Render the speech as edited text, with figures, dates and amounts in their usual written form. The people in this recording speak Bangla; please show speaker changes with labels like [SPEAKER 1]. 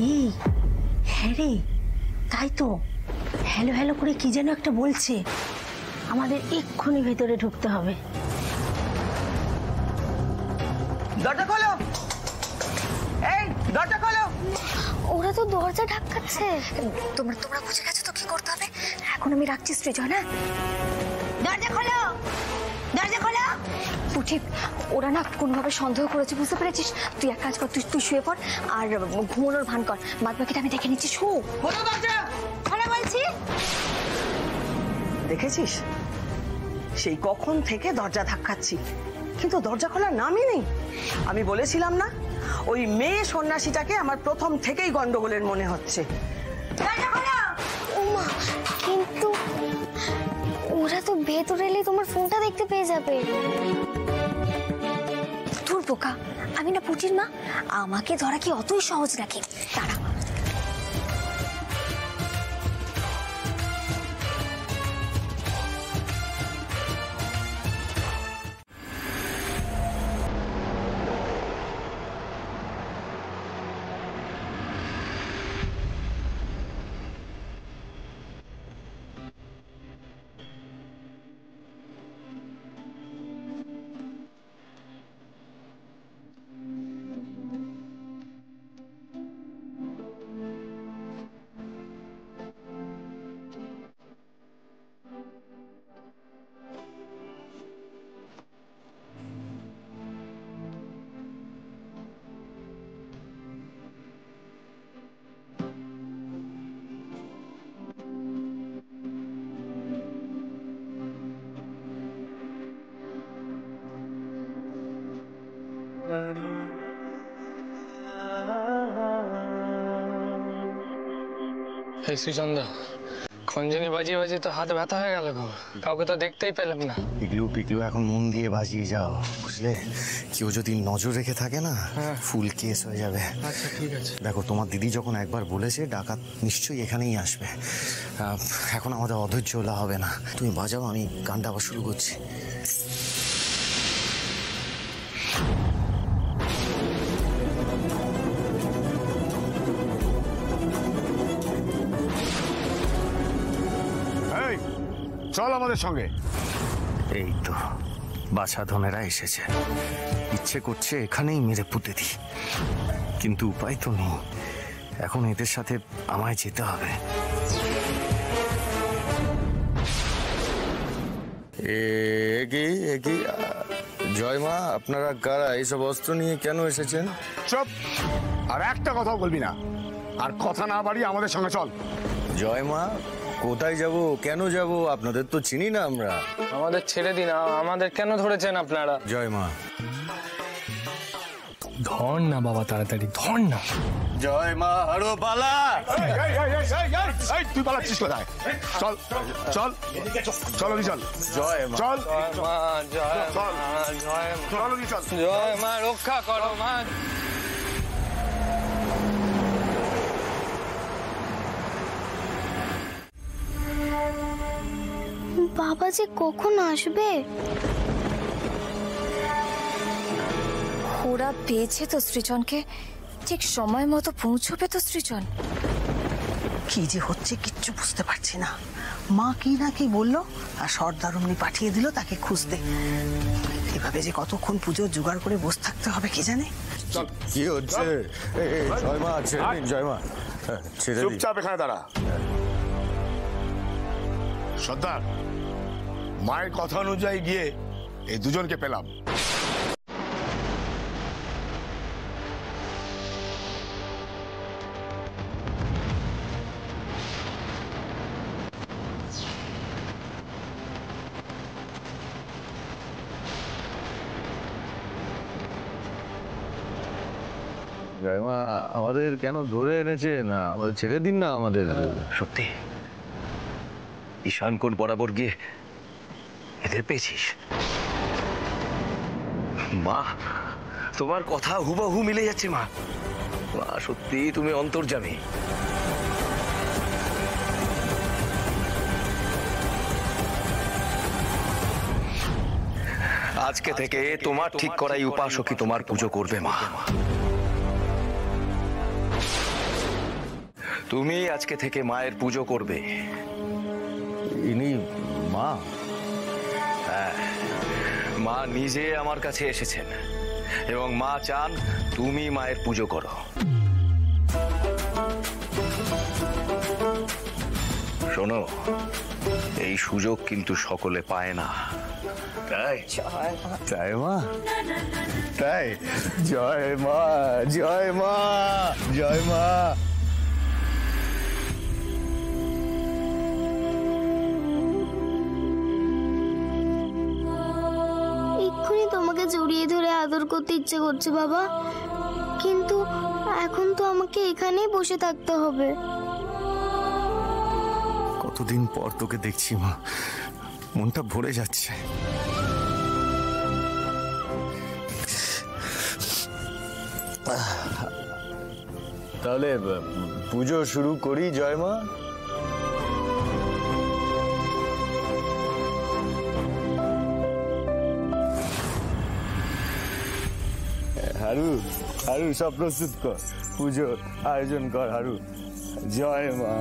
[SPEAKER 1] এই হ্যাঁ রে, তাই তো হ্যালো হ্যালো করে কি যেন একটা বলছে। আমাদের এক্ষুনি ভেতরে ঢুকতে হবে।
[SPEAKER 2] দরজা খোলো, এই দরজা খোলো।
[SPEAKER 3] ওরা তো দরজা ধাক্কাচ্ছে। তোমরা বুঝে গেছো তো কি করতে হবে। এখন আমি রাখছি সৃজন। না দরজা খোলো, দরজা খোলো। পুচি, ওরা না কোনোভাবে সন্দেহ করেছে, বুঝতে পেরেছিস? তুই এক কাজ কর, তুই শুয়ে পড় আর ঘুমানোর ভান কর। বাদ বাকিটা আমি দেখে নিচ্ছি। শু
[SPEAKER 2] খোলো দরজা,
[SPEAKER 3] খোলা বলছি।
[SPEAKER 2] দেখেছিস সেই কখন থেকে দরজা ধাক্কাচ্ছি, কিন্তু দরজা খোলার নামই নেই। আমি বলেছিলাম না, ওই মেয়ে সন্ন্যাসীটাকে আমার প্রথম থেকেই গন্ডগোলের মনে হচ্ছে।
[SPEAKER 3] ওমা, কিন্তু ওরা তো ভেতরে এলে তোমার ফোনটা দেখতে পেয়ে যাবে। তোর বোকা, আমি না পুটির মা, আমাকে ধরা কি অতই সহজ নাকি? তারা
[SPEAKER 4] সৃজনদা, খঞ্জনি বাজিয়ে বাজিয়ে তো হাত ব্যথা হয়ে গেল গো, কাউকে তো দেখতেই পেলাম না।
[SPEAKER 5] পিকলু এখন মন দিয়ে বাজিয়ে যাও, বুঝলে? কেউ যদি নজর রেখে থাকে না, ফুল কেস হয়ে যাবে।
[SPEAKER 4] আচ্ছা ঠিক আছে।
[SPEAKER 5] দেখো, তোমার দিদি যখন একবার বলেছে ডাকাত নিশ্চয়ই এখানেই আসবে, এখন আমাদের অধৈর্য হলে হবে না। তুমি বাজাও, আমি গানটা আবার শুরু করছি।
[SPEAKER 6] চল আমাদের সঙ্গে।
[SPEAKER 5] এই তো বাছাধনেরা এসেছে, ইচ্ছে করছে এখানেই মেরে পুঁতে দিই, কিন্তু উপায় তো নেই। এখন এদের সাথে আমায় যেতে হবে। জয় মা, আপনারা কারা? এইসব অস্ত্র নিয়ে কেন এসেছেন?
[SPEAKER 6] চুপ, আর একটা কথাও বলবি না। আর কথা না বাড়িয়ে আমাদের সঙ্গে চল।
[SPEAKER 5] জয় মা, কোথায় যাব, কেন যাব? আপনাদের তো চিনি না আমরা।
[SPEAKER 4] আমাদের ছেড়ে দিন, আমাদের কেন ধরেছেন আপনারা?
[SPEAKER 5] জয় মা।
[SPEAKER 4] ধর না বাবা, তাড়াতাড়ি ধর না।
[SPEAKER 5] জয় মা, আরো পালা।
[SPEAKER 6] তুই পালাচ্ছিস কোথায়? চল চল চল চল।
[SPEAKER 5] জয় মা,
[SPEAKER 6] চল
[SPEAKER 4] মা, জয় মা, জয় মা,
[SPEAKER 6] চল।
[SPEAKER 4] জয় মা, রক্ষা করো মা।
[SPEAKER 3] বাবা যে কখন আসবে? ওরা পেয়েছে তো সৃজনকে, ঠিক সময় মতো পৌঁছবে তো সৃজন।
[SPEAKER 2] কি যে হচ্ছে কিচ্ছু বুঝতে পারছি না। মা কি না কি বললো, আর সর্দার অমনি পাঠিয়ে দিল তাকে খুঁজতে। এভাবে যে কতক্ষণ পুজোর জোগাড় করে বসে থাকতে হবে কে জানে।
[SPEAKER 5] কি হচ্ছে? জয় মা, ছেড়ে দিন। জয় মা, ছেড়ে দিন।
[SPEAKER 6] চুপচাপ এখানে দাঁড়া। সর্দার, মায়ের কথা অনুযায়ী গিয়ে এই দুজনকে পেলাম।
[SPEAKER 5] জয়মা, আমাদের কেন ধরে এনেছে? না, আমাদের ছেড়ে দিন না। আমাদের
[SPEAKER 7] সত্যি ঈশান কোণ বরাবর গিয়ে এদের পেয়েছিস? মা, তোমার কথা হুবহু মিলে যাচ্ছে মা। মা, সত্যি তুমি অন্তর্যামী। আজকে থেকে তোমার ঠিক করাই উপাসকই তোমার পুজো করবে মা। তুমি আজকে থেকে মায়ের পুজো করবে।
[SPEAKER 5] ইনি মা?
[SPEAKER 7] হ্যাঁ, মা নিজে আমার কাছে এসেছেন এবং মা চান তুমি মায়ের পুজো করো। শোনো, এই সুযোগ কিন্তু সকলে পায় না, তাই
[SPEAKER 5] তাই মা? তাই? জয় মা, জয় মা, জয় মা।
[SPEAKER 3] এক্ষুনি তোমাকে জড়িয়ে ধরে আদর করতে ইচ্ছে করছে বাবা, কিন্তু এখন তো আমাকে এখানেই বসে থাকতে হবে।
[SPEAKER 5] কতদিন পর তোকে দেখছি মা, মনটা ভরে যাচ্ছে। তাহলে পুজো শুরু করি জয় মা। হারু, হারু সব প্রস্তুত কর, পুজোর আয়োজন কর হারু। জয় মা।